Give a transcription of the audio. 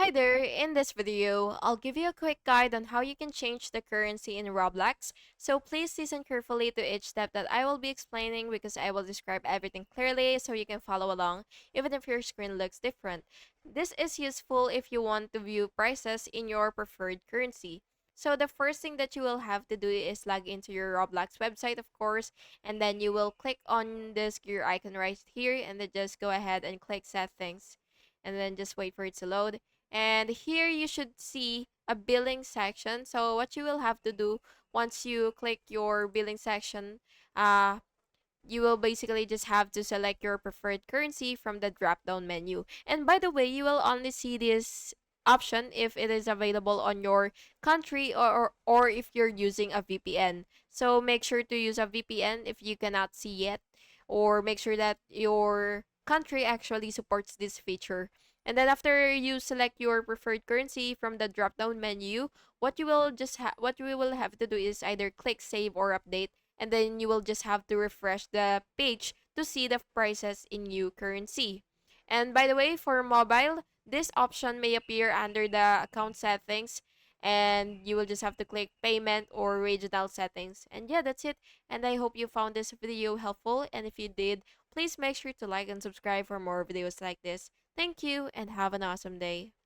Hi there, in this video, I'll give you a quick guide on how you can change the currency in Roblox. So please listen carefully to each step that I will be explaining because I will describe everything clearly so you can follow along even if your screen looks different. This is useful if you want to view prices in your preferred currency. So the first thing that you will have to do is log into your Roblox website, of course, and then you will click on this gear icon right here and then just go ahead and click settings and then just wait for it to load. And here you should see a billing section. So what you will have to do once you click your billing section, uh, you will basically just have to select your preferred currency from the drop down menu. And by the way, you will only see this option if it is available on your country or if you're using a VPN. So make sure to use a VPN if you cannot see it, or make sure that your country actually supports this feature. And then after you select your preferred currency from the drop down menu, what we will have to do is either click save or update, and then you will just have to refresh the page to see the prices in new currency. And by the way, for mobile, this option may appear under the account settings, and you will just have to click payment or regional settings. And yeah, that's it. And I hope you found this video helpful, and if you did, please make sure to like and subscribe for more videos like this. Thank you and have an awesome day.